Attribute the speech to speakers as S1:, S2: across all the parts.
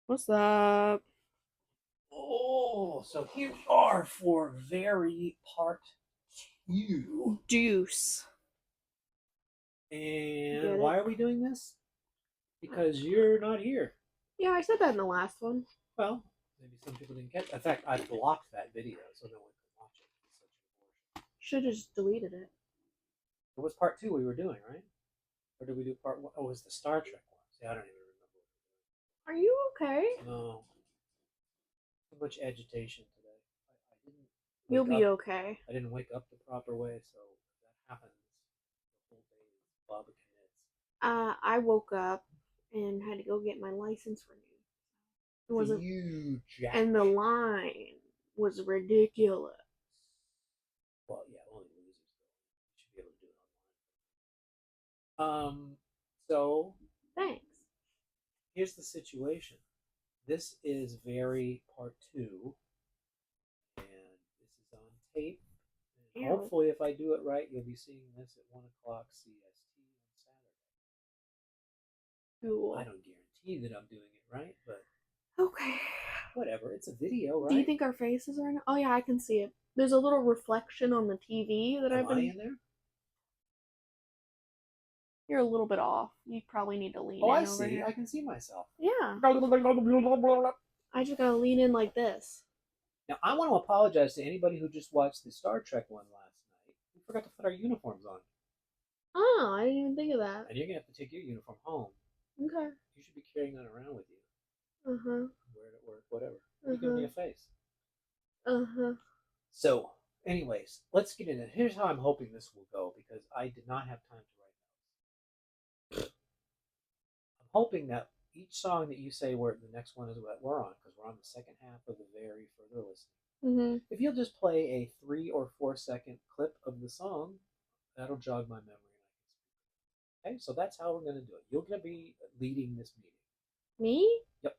S1: What's up?
S2: Oh, so here we are for very part two.
S1: Juice.
S2: And
S1: Get
S2: why
S1: it?
S2: are we doing this? Because you're not here.
S1: Yeah, I said that in the last one.
S2: Well, maybe some people didn't get. In fact, I blocked that video so no one could watch it. It's such an abortion.
S1: Should have just deleted it.
S2: It was part two we were doing, right? Or did we do part one? Oh, it was the Star Trek one. See, I don't even
S1: Are you okay?
S2: remember. No, too much agitation today. I didn't
S1: You'll
S2: wake
S1: be
S2: up.
S1: okay.
S2: I didn't wake up the proper way, so if that happens. The whole day is barbecue.
S1: I woke up and had to go get my license renewed. It
S2: For
S1: wasn't,
S2: you, Jack.
S1: and the line was ridiculous.
S2: Well, yeah, only losers should be able to do it online. So
S1: Thanks.
S2: here's the situation. This is very part two, and this is on tape. And
S1: Ew.
S2: hopefully, if I do it right, you'll be seeing this at 1 o'clock CST on Saturday. I
S1: Cool.
S2: don't guarantee that I'm doing it right, but
S1: Okay.
S2: whatever. It's a video,
S1: Do you
S2: right?
S1: think our faces are in it? Oh yeah, I can see it. There's a little reflection on the TV that
S2: Am
S1: I've
S2: I
S1: been.
S2: in there?
S1: You're a little bit off. You probably need to lean
S2: Oh, I
S1: in over
S2: see.
S1: here.
S2: I can see myself.
S1: Yeah.
S2: Now,
S1: I just gotta lean in like this.
S2: I want to apologize to anybody who just watched the Star Trek one last night. We forgot to put our uniforms on.
S1: Oh, I didn't even think of that.
S2: And you're gonna have to take your uniform home.
S1: Okay.
S2: You should be carrying that around with you.
S1: Uh huh.
S2: Wear it at work, whatever.
S1: Uh
S2: You give me
S1: huh.
S2: a face.
S1: Uh huh.
S2: So, anyways, let's get into it. Here's how I'm hoping this will go because I did not have time to write notes. I'm hoping that each song that you say where the next one is what we're on, because we're on the second half of the very further listening.
S1: Mhm.
S2: If you'll just play a 3 or 4 second clip of the song, that'll jog my memory. Okay, so that's how we're gonna do it. You're gonna be leading this meeting.
S1: Me?
S2: Yep.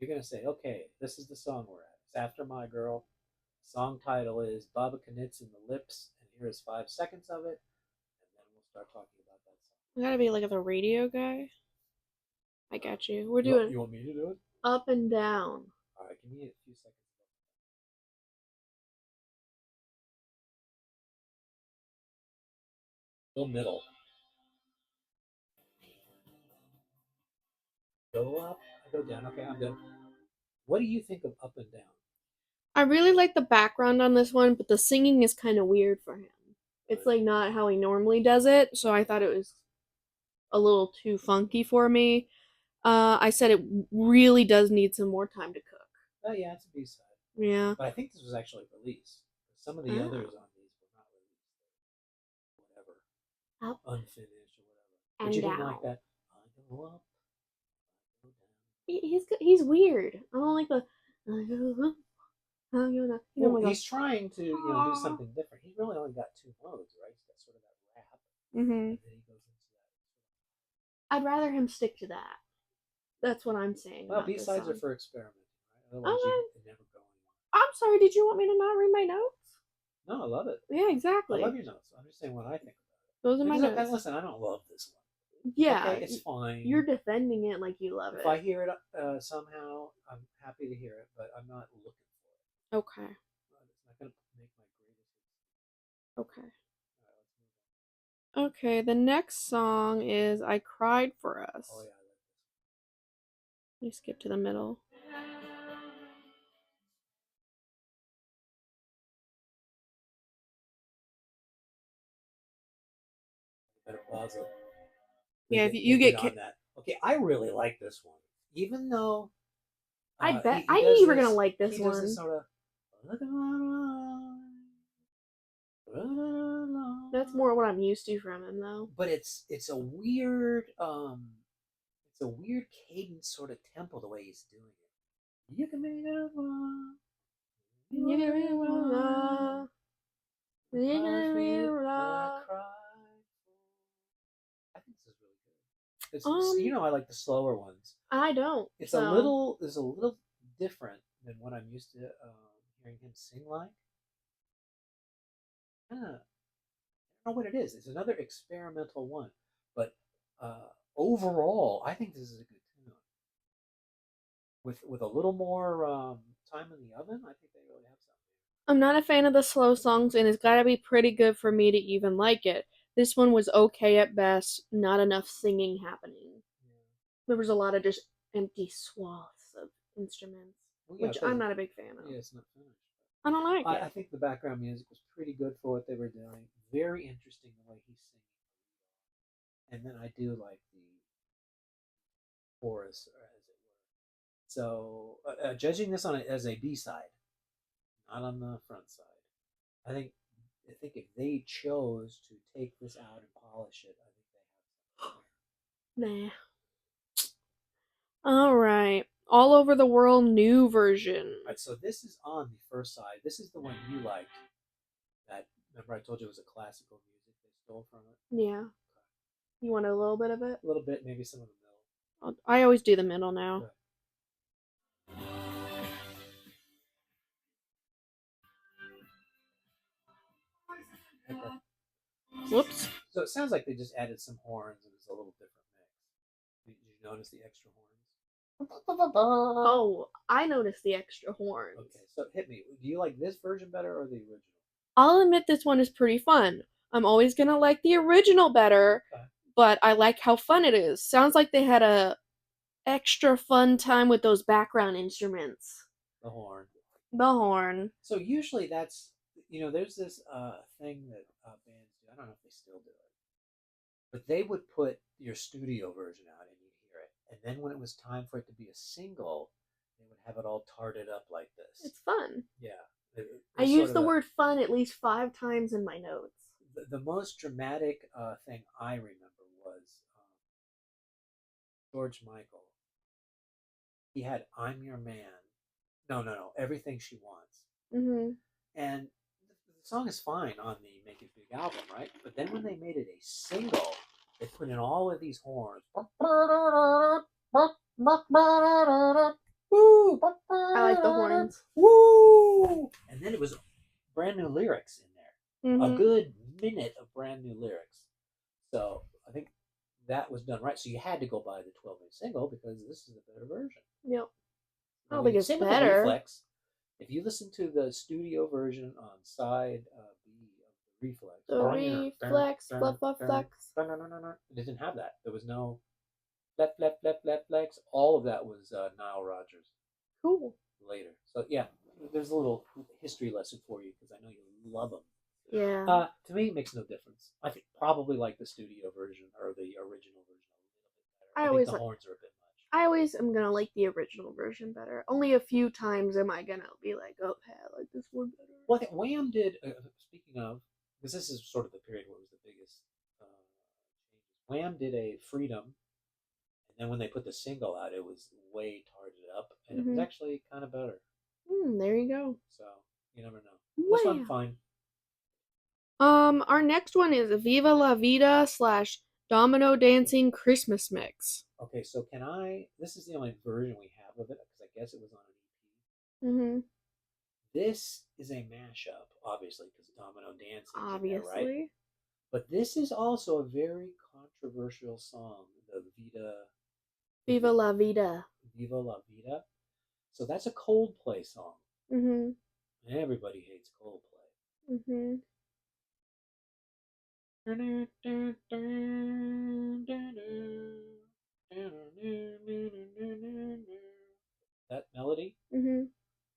S2: You're gonna say, okay, this is the song we're at. It's After My Girl. The song title is Baba Knits in the Lips, and here is 5 seconds of it, and then we'll start talking about that song.
S1: I gotta be like the radio guy. I got you. We're
S2: You want,
S1: doing
S2: you want me to do it?
S1: up and down.
S2: All right, give me a few seconds. Go middle. Go up. Go down. Okay, I'm done. What do you think of Up and Down?
S1: I really like the background on this one, but the singing is kind of weird for him. It's
S2: Right.
S1: like not how he normally does it, so I thought it was a little too funky for me. I said it really does need some more time to cook.
S2: Oh yeah, it's a B side,
S1: Yeah.
S2: but I think this was actually released. Some of the
S1: Oh.
S2: others on these were not released. Whatever,
S1: Up
S2: unfinished or whatever. But
S1: and
S2: you didn't like
S1: down.
S2: that. I go up, I go down.
S1: He's weird. I don't like the. You know,
S2: Well,
S1: my goes.
S2: he's trying to, do something different. He really only got two modes, right? He's got sort of that rap,
S1: Hmm.
S2: and then he goes into that.
S1: I'd rather him stick to that. That's what I'm saying
S2: Well,
S1: about
S2: B
S1: this
S2: sides are
S1: song.
S2: for experimenting, right? Otherwise, you
S1: Okay.
S2: never go anywhere.
S1: I'm sorry. Did you want me to not read my notes?
S2: No, I love it.
S1: Yeah,
S2: I love
S1: exactly.
S2: your notes. I'm just saying what I think
S1: Those are
S2: about
S1: my
S2: it. Because, and
S1: notes.
S2: listen, I don't love this one.
S1: Yeah,
S2: Okay, it's fine.
S1: you're defending it like you love
S2: If
S1: it.
S2: I hear it somehow, I'm happy to hear it, but I'm not looking for it.
S1: Okay.
S2: It's not going to make my greatest hits.
S1: Okay.
S2: All right, let's move
S1: Okay. The next song is "I Cried for
S2: on. Oh
S1: Us."
S2: yeah, I like this.
S1: Let me skip to the middle.
S2: Better pause it.
S1: Yeah, if
S2: They
S1: you
S2: get
S1: get.
S2: on that. Okay, I really like this one, even though
S1: I
S2: he
S1: bet
S2: he
S1: I knew
S2: does
S1: you were gonna
S2: this.
S1: like this
S2: He does this
S1: one.
S2: sort of. Look at my
S1: That's more what I'm used to from him, though.
S2: but it's a weird it's a weird cadence sort of tempo the way he's doing it. You can make it one. You
S1: You can
S2: want
S1: read
S2: it one. The colors we cried for. I think this is really good.
S1: Um,
S2: I like the slower ones.
S1: I don't.
S2: It's a little different than what I'm used to hearing him sing like. I don't know what it is. It's another experimental one, but overall, I think this is a good tune. with a little more time in the oven, I think they really have something.
S1: I'm not a fan of the slow songs, and it's gotta be pretty good for me to even like it. This one was okay at best, not enough singing happening.
S2: Yeah.
S1: There was a lot of just empty swaths of instruments,
S2: Well, yeah,
S1: which
S2: because
S1: I'm not a big fan of.
S2: yeah, it's not finished.
S1: I don't like
S2: I
S1: it.
S2: think the background music was pretty good for what they were doing. Very interesting the way he's singing, and then I do like the chorus, as it were. So, judging this on as a B side, not on the front side, I think if they chose to take this out and polish it, I think they have
S1: Nah. Alright. All Over the World new version.
S2: All right, so this is on the first side. This is the one you liked. That remember I told you it was a classical music they stole from it.
S1: Yeah. You want a little bit of it?
S2: A little bit, maybe some of the middle.
S1: I always do the middle now.
S2: Good. Okay.
S1: Whoops.
S2: So it sounds like they just added some horns and it's a little different mix. Did you notice the extra horns?
S1: Oh, I noticed the extra horns.
S2: Okay, so hit me. Do you like this version better or the original?
S1: I'll admit this one is pretty fun. I'm always gonna like the original better,
S2: Okay.
S1: but I like how fun it is. Sounds like they had a extra fun time with those background instruments.
S2: The horn.
S1: The horn.
S2: So usually that's there's this thing that bands do. I don't know if they still do it, but they would put your studio version out and you'd hear it, and then when it was time for it to be a single, they would have it all tarted up like this.
S1: It's fun.
S2: Yeah.
S1: I use the word fun at least 5 times in my notes.
S2: The most dramatic thing I remember was George Michael. He had "I'm Your Man." No, "Everything She Wants."
S1: Mm-hmm.
S2: And the song is fine on the Make It Big album, right? But then when they made it a single, they put in all of these horns.
S1: I like the horns.
S2: Woo! And then it was brand new lyrics in there.
S1: Mm-hmm.
S2: A good minute of brand new lyrics. So I think that was done right. So you had to go buy the 12-inch single because this is a better version.
S1: Yep. I don't think it's
S2: same
S1: better.
S2: With the Reflex. If you listen to the studio version on side B of the Reflex, it didn't have that. There was no flex. All of that was Nile Rodgers.
S1: Cool.
S2: Later. So yeah, there's a little history lesson for you because I know you love them.
S1: Yeah.
S2: To me, it makes no difference. I think probably like the studio version or the original version a little bit better. I think the horns are a bit much.
S1: I always am gonna like the original version better. Only a few times am I gonna be like, okay, I like this one better.
S2: Well, I think Wham did. Speaking of, because this is sort of the period where it was the biggest changes. Wham did a Freedom, and then when they put the single out, it was way tarted up, and it was actually kind of better.
S1: There you go.
S2: So you never know. This one, fine.
S1: Our next one is Viva La Vida / Domino Dancing Christmas Mix.
S2: Okay, so can I? This is the only version we have of it because I guess it was on an EP.
S1: Mm-hmm.
S2: This is a mashup, obviously, because Domino Dancing.
S1: Obviously.
S2: There, right? But this is also a very controversial song, the
S1: Viva La Vida.
S2: Viva La Vida. So that's a Coldplay song.
S1: Mm-hmm.
S2: And everybody hates Coldplay.
S1: Mm-hmm.
S2: That melody.
S1: Mm-hmm.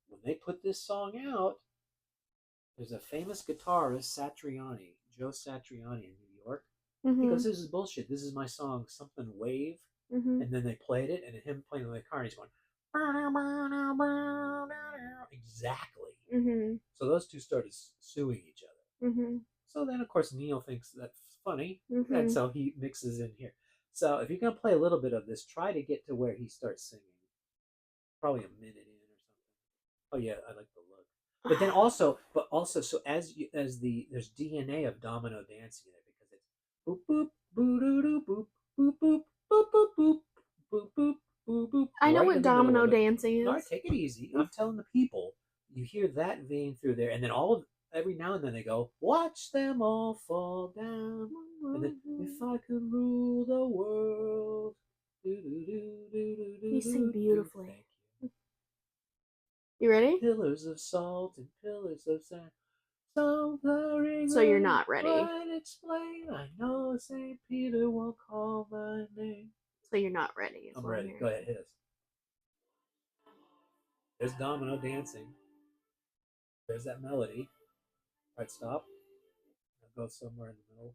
S2: When they put this song out, there's a famous guitarist, Satriani, Joe Satriani in New York.
S1: Mm-hmm.
S2: He goes, "This is bullshit. This is my song, something Wave."
S1: Mm-hmm.
S2: And then they played it, and him playing on the guitar, and he's going, exactly.
S1: Mm-hmm.
S2: So those two started suing each other.
S1: Mm-hmm.
S2: So then, of course, Neil thinks that's funny,
S1: Mm-hmm.
S2: and so he mixes in here. So if you're going to play a little bit of this, try to get to where he starts singing. Probably a minute in or something. Oh yeah, I like the look. But then also, so as there's DNA of Domino Dancing in it because it's boop boop boo doo doo boop boop boop boop boop boop boop boop boop boop.
S1: I know
S2: right
S1: what Domino Dancing is.
S2: All right, take it easy. I'm telling the people, you hear that vein through there, and then every now and then they go, "Watch them all fall down," and then "If I could rule the world."
S1: You sing beautifully. You ready?
S2: Pillars of salt and pillars of sand. So blurring
S1: So you're
S2: I
S1: not ready.
S2: can't explain. I know St. Peter won't call my name.
S1: So you're not ready. Is
S2: I'm
S1: what
S2: ready.
S1: hearing.
S2: Go ahead, hit us. There's Domino dancing. There's that melody. Right, stop. I'll go somewhere in the middle.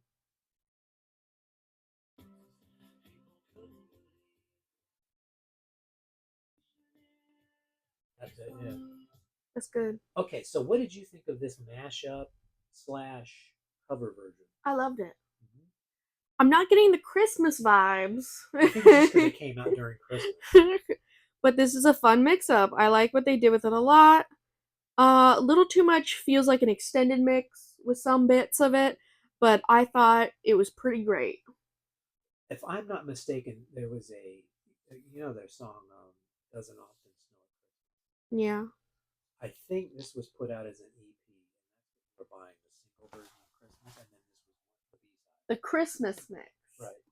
S2: That's it, yeah.
S1: That's good.
S2: Okay, so what did you think of this mashup slash cover version?
S1: I loved it.
S2: Mhm.
S1: I'm not getting the Christmas vibes.
S2: I think it's just because it came out during Christmas.
S1: But this is a fun mix up. I like what they did with it a lot. A little too much feels like an extended mix with some bits of it, but I thought it was pretty great.
S2: If I'm not mistaken, there was their song "Doesn't Often Snow at Christmas."
S1: Yeah.
S2: I think this was put out as an EP, and that's what we're buying the single version of Christmas, and then this was the B side.
S1: The Christmas mix.
S2: Right.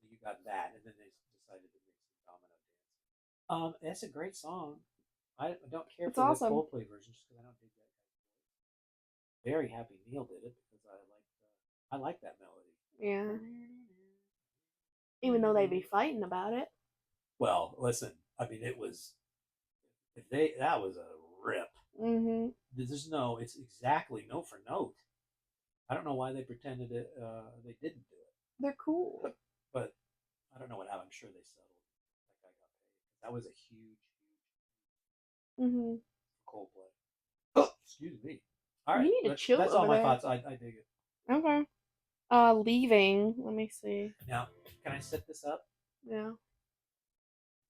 S2: So you got that, and then they decided to mix the Domino dance. That's a great song. I don't care
S1: It's
S2: for the
S1: awesome.
S2: Coldplay version just because I don't dig that guy's voice. Very happy Neil did it because I like that melody.
S1: Yeah. Even though they'd be fighting about it.
S2: Well, listen, I mean, it was that was a rip.
S1: Mm-hmm.
S2: It's exactly note for note. I don't know why they pretended they didn't do it,
S1: They're cool.
S2: but I don't know what happened. I'm sure they settled. That guy got paid. That was a huge
S1: Mm-hmm.
S2: Coldplay. Oh, excuse me. All right,
S1: You need to chill
S2: that's all
S1: over
S2: my
S1: there.
S2: thoughts. I dig it.
S1: Okay. Leaving. Let me see.
S2: Now, can I set this up?
S1: Yeah.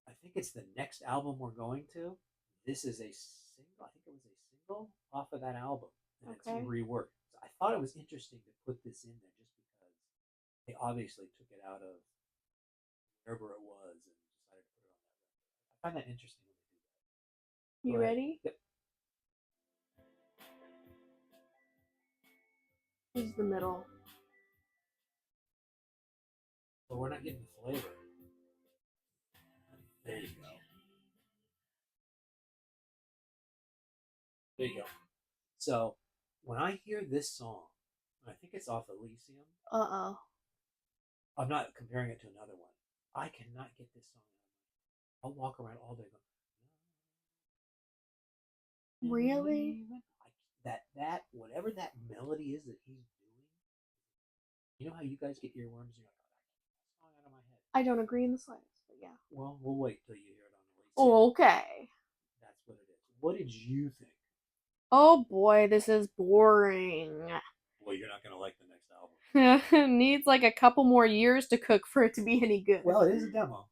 S2: I think it's the next album we're going to. This is a single. I think it was a single off of that album, and
S1: Okay.
S2: it's reworked. So I thought it was interesting to put this in there just because they obviously took it out of wherever it was and decided to put it on that record. I find that interesting when they do that.
S1: You
S2: Go ahead.
S1: ready?
S2: Yep.
S1: This is the middle.
S2: But we're not getting the flavor. There you go. There you go. So when I hear this song, I think it's off Elysium.
S1: Uh-oh.
S2: I'm not comparing it to another one. I cannot get this song out. I'll walk around all day going.
S1: Really?
S2: That whatever that melody is that he's doing. You know how you guys get earworms and you're like, oh, I can't get that song out of my head.
S1: I don't agree in the slightest, but yeah.
S2: Well, we'll wait till you hear it on Elysium.
S1: Oh, okay.
S2: That's what it is. What did you think?
S1: Oh boy, this is boring.
S2: Well, you're not gonna like the next album.
S1: Needs like a couple more years to cook for it to be any good.
S2: Well, it is a demo.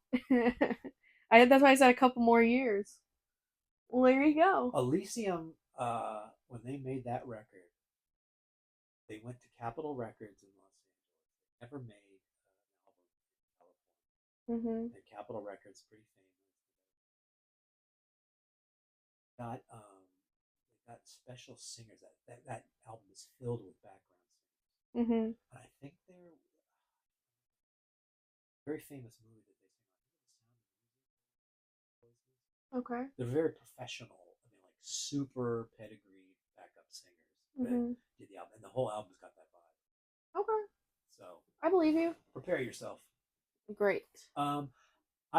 S1: That's why I said a couple more years. Well, there you go.
S2: Elysium, when they made that record, they went to Capitol Records in Los Angeles. They never made an album in California.
S1: Mm-hmm.
S2: And Capitol Records, pretty famous. Got they got special singers. That album is filled with background singers.
S1: Mm-hmm.
S2: And I think they're a very famous movie that they sing on.
S1: Okay.
S2: They're very professional. I mean, like super pedigreed backup singers that did the album, and the whole album's got that vibe.
S1: Okay.
S2: So
S1: I believe you.
S2: prepare yourself.
S1: Great.
S2: I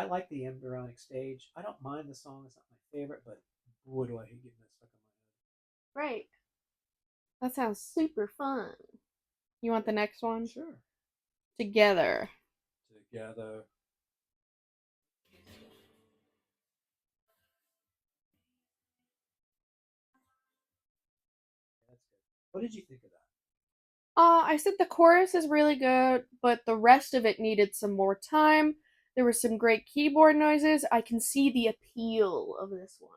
S2: like the embryonic stage. I don't mind the song; it's not my favorite, but boy, do I hate getting that stuck in my head.
S1: Great. That sounds super fun. You want the next one?
S2: Sure.
S1: Together.
S2: Together. That's good. What did you think of that?
S1: I said the chorus is really good, but the rest of it needed some more time. There were some great keyboard noises. I can see the appeal of this one.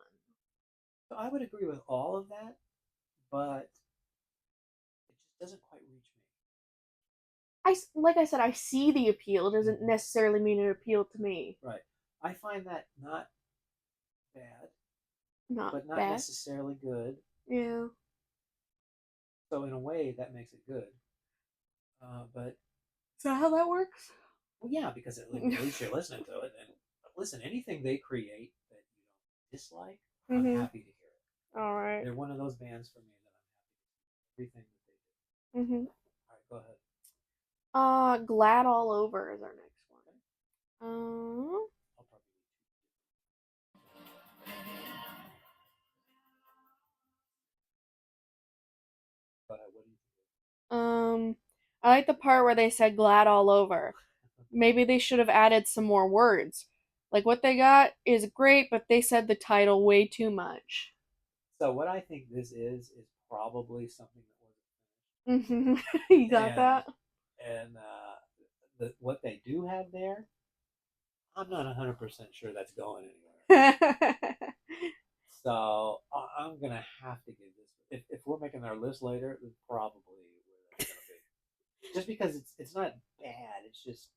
S2: So I would agree with all of that, but it just doesn't quite reach me.
S1: Like I said, I see the appeal. It doesn't necessarily mean it appealed to me.
S2: Right. I find that not bad,
S1: Not
S2: but not
S1: bad.
S2: necessarily good.
S1: Yeah.
S2: So in a way, that makes it good. But
S1: Is that how that works?
S2: well, yeah, because at least you're listening to it. And listen, anything they create that you don't dislike, I'm
S1: Mhm.
S2: happy to hear it.
S1: All right.
S2: They're one of those bands for me that I'm happy to see everything that they do.
S1: Mhm.
S2: All right, go ahead.
S1: Glad All Over is our next one.
S2: Okay. I'll probably need two. Go ahead. What do you
S1: I like the part where they said glad all over.
S2: think?
S1: Maybe they should have added some more words. Like what they got is great, but they said the title way too much.
S2: So what I think this is probably something that wasn't
S1: Mhm. You got
S2: finished,
S1: that?
S2: and what they do have there, I'm not 100% sure that's going anywhere. So I'm gonna have to give this. If we're making our list later, it's probably where that's gonna be. Just because it's not bad, it's just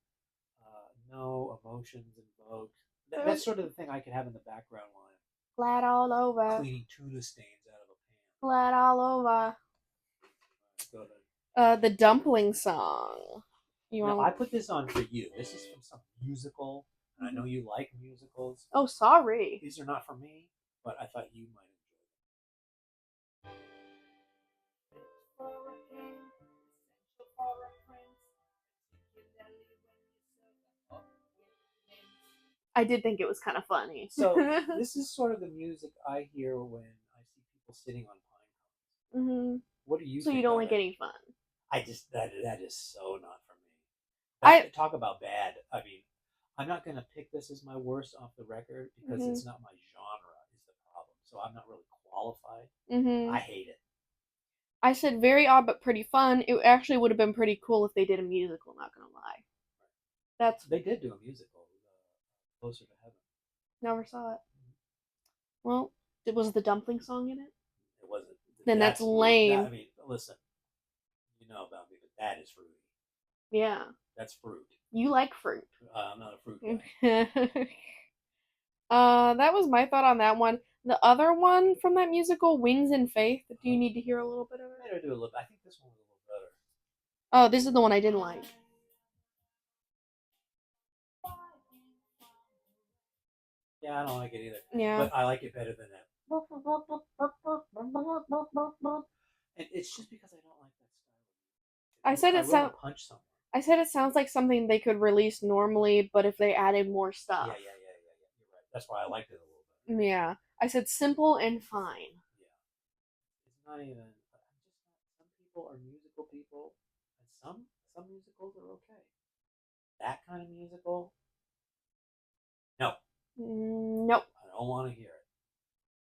S2: no emotions invoked. That's sort of the thing I could have in the background while
S1: Glad all
S2: I'm
S1: over.
S2: cleaning tuna stains out of a pan.
S1: Glad all over.
S2: Go ahead.
S1: The dumpling song. You
S2: Now
S1: want?
S2: I put this on for you. This is from some musical, and I know you like musicals.
S1: Oh, sorry.
S2: These are not for me, but I thought you might
S1: I did think it was kind of funny.
S2: enjoy them. So this is sort of the music I hear when I see people sitting on pine cones.
S1: Mhm.
S2: What do you
S1: So you
S2: think
S1: don't
S2: of
S1: like
S2: it?
S1: any fun?
S2: I just that is so not for me.
S1: I.
S2: That talk about bad. I mean, I'm not gonna pick this as my worst off the record because
S1: Mhm.
S2: it's not my genre is the problem. So I'm not really qualified. I
S1: Mhm.
S2: hate it.
S1: I said very odd but pretty fun. It actually would have been pretty cool if they did a musical. Not gonna lie. That's
S2: They did do a musical, Closer to Heaven.
S1: never saw it. Well, was the dumpling song in it?
S2: It wasn't.
S1: Then that's
S2: That.
S1: lame.
S2: I mean, listen, you know about me, but that is fruity.
S1: Yeah.
S2: That's fruit.
S1: You like fruit.
S2: I'm not a fruit guy.
S1: That was my thought on that one. The other one from that musical, Wings and Faith. Do you need to hear a little bit of it?
S2: Better do a little. I think this one was a little better.
S1: Oh, this is the one I didn't like.
S2: Yeah, I don't like it either.
S1: Yeah.
S2: But I like it better than that. And it's just because I don't like that
S1: I
S2: style.
S1: said
S2: I
S1: it
S2: rather
S1: sound.
S2: punch someone.
S1: I said it sounds like something they could release normally, but if they added more
S2: Yeah,
S1: stuff.
S2: yeah. You're right. That's why I liked it a little bit.
S1: Yeah. I said simple and fine.
S2: Yeah. It's not even. I'm just not. Some people are musical people, and some musicals are okay. That kind of musical, no,
S1: Nope.
S2: I don't want to hear it.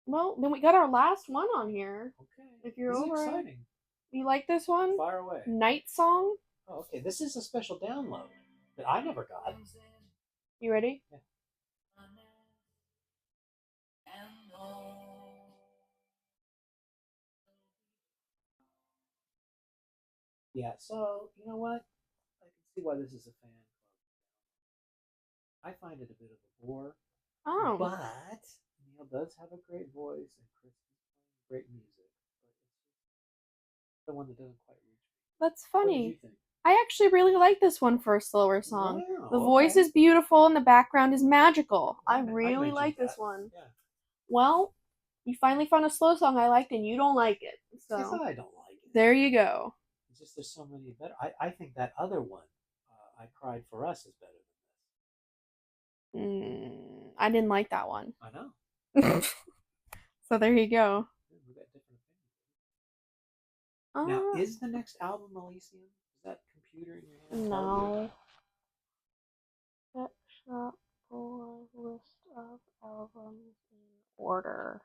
S1: Well, then we got our last one on here.
S2: Okay,
S1: If you're
S2: this is
S1: over it.
S2: exciting.
S1: You like this one?
S2: Fire away.
S1: Night Song?
S2: Oh, okay. This is a special download that I never got.
S1: You ready?
S2: Yeah. Yeah. So you know what? I can see why this is a fan club. I find it a bit of a bore,
S1: Oh.
S2: but Neil does have a great voice and Chris is playing great music. But it's the one that doesn't quite reach me.
S1: That's
S2: What did you
S1: funny.
S2: think?
S1: I actually really like this one for a slower song.
S2: Wow.
S1: The voice
S2: Okay.
S1: is beautiful and the background is magical. I
S2: I
S1: really
S2: mentioned
S1: like this
S2: that.
S1: one.
S2: Yeah.
S1: Well, you finally found a slow song I liked and you don't like it.
S2: Because
S1: So,
S2: I don't like it.
S1: there you go.
S2: It's just there's so many better. I think that other one, I Cried for Us, is better
S1: I didn't like that one.
S2: than this. I know.
S1: So, there you go.
S2: We got different opinions. Now,
S1: Uh,
S2: is the next album Elysium? Is that computer in your hand?
S1: no. Pet Shop Boy list of albums in order.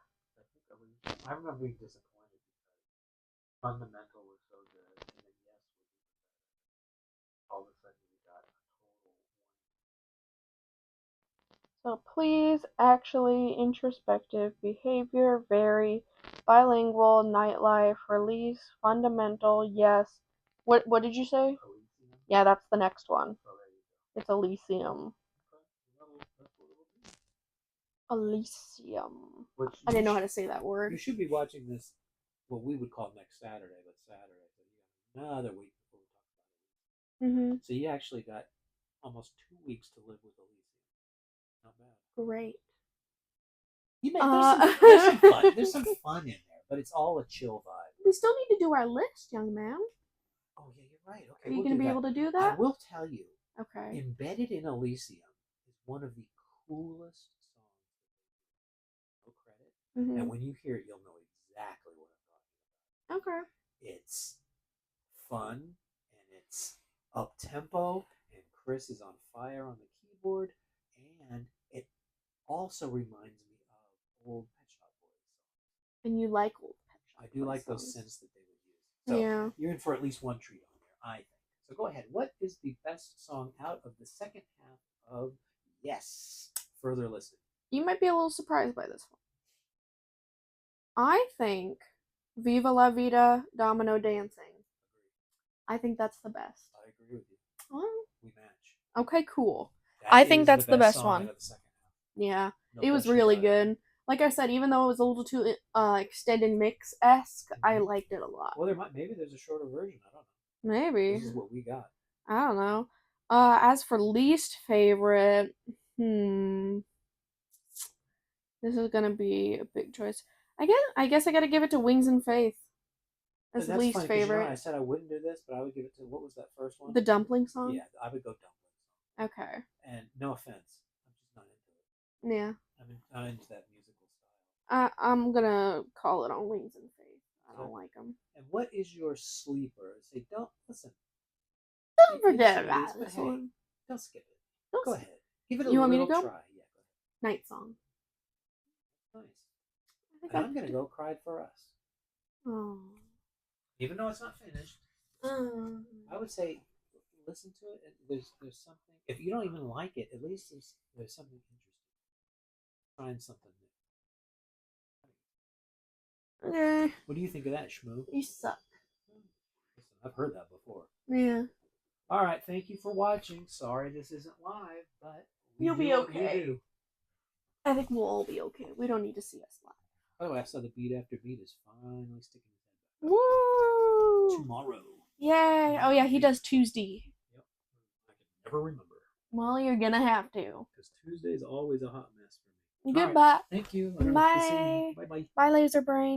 S2: I remember being disappointed because Fundamental was so good, and then Yes was even better. All of a sudden, we got a total.
S1: So please, actually, introspective, behavior, very, bilingual, nightlife, release, fundamental, yes. What did you say?
S2: Elysium.
S1: Yeah, that's the next one.
S2: So there you go.
S1: It's Elysium.
S2: Okay. Well, that's what it'll be.
S1: Elysium.
S2: Which
S1: I didn't know how to say that
S2: you
S1: word.
S2: should be watching this. What we would call next Saturday, but Saturday. So you got another week before we talk about it.
S1: Mhm.
S2: So you actually got almost 2 weeks to live with Elysium. Not bad.
S1: Great.
S2: There's some fun. There's some fun in there, but it's all a chill vibe.
S1: We still need to do our list, young man.
S2: Oh yeah, you're right. Okay,
S1: Are you
S2: we'll
S1: going to
S2: do
S1: be
S2: that.
S1: able to do
S2: I
S1: that?
S2: will tell you,
S1: Okay.
S2: Embedded in Elysium is one of the coolest songs. No credit, and
S1: Mm-hmm.
S2: when you hear it, you'll know exactly what I'm talking
S1: Okay.
S2: about. It's fun and it's up tempo, and Chris is on fire on the keyboard, and it also reminds me of old Pet Shop Boys songs.
S1: And you like old Pet Shop
S2: I do
S1: Boys
S2: like those
S1: songs.
S2: synths that they would use. So
S1: Yeah.
S2: you're in for at least one treat on there, I think. So go ahead. What is the best song out of the second half of Yes? Further listen.
S1: You might be a little surprised by this one. I think Viva La Vida Domino Dancing. I think that's the best.
S2: I agree with you.
S1: Oh,
S2: We match.
S1: okay, cool.
S2: That
S1: I think
S2: is
S1: that's the best
S2: song
S1: one.
S2: out of the second half.
S1: Yeah.
S2: No
S1: It was
S2: question
S1: really
S2: about it.
S1: good. Like I said, even though it was a little too extended mix esque, I
S2: Mhm.
S1: liked it a lot.
S2: Well, maybe there's a shorter version. I don't know.
S1: Maybe.
S2: This is what we got.
S1: I don't know. As for least favorite, this is gonna be a big choice. I guess I gotta give it to Wings and Faith as
S2: That's
S1: least
S2: funny,
S1: favorite.
S2: I said I wouldn't do this, but I would give it to, what was that first one?
S1: The dumpling song?
S2: Yeah, I would go dumpling.
S1: Okay.
S2: And no offense, I'm just not into it.
S1: Yeah.
S2: I'm not into that musical style.
S1: I'm gonna call it on Wings and Faith. I don't like them.
S2: And what is your sleeper? Say, don't listen.
S1: Don't forget
S2: It is what it is,
S1: about
S2: but
S1: this
S2: hey,
S1: one.
S2: don't skip it.
S1: Don't
S2: Go
S1: skip
S2: ahead. Give it a
S1: You want me
S2: little
S1: to go?
S2: try. Yeah, go ahead.
S1: Night Song.
S2: Nice.
S1: I think
S2: And I'm gonna go Cried for Us.
S1: Oh.
S2: Even though it's not finished, I would say listen to it. There's something. If you don't even like it, at least there's something interesting. Trying something new.
S1: Okay.
S2: What do you think of that, Shmoo?
S1: You suck.
S2: Listen, I've heard that before.
S1: Yeah.
S2: All right, thank you for watching. Sorry this isn't live, but
S1: You'll be okay.
S2: do.
S1: I think we'll all be okay. We don't need to see us live.
S2: By the way, I saw the Beat After Beat is finally sticking his head back
S1: Woo!
S2: up. Tomorrow.
S1: Yay! Oh yeah, he does Tuesday.
S2: Yep. I can never remember.
S1: Well, you're gonna have to.
S2: Because Tuesday is always a hot mess for me.
S1: Goodbye.
S2: Right. Thank you.
S1: Bye.
S2: Bye bye.
S1: Bye, Laser Brain.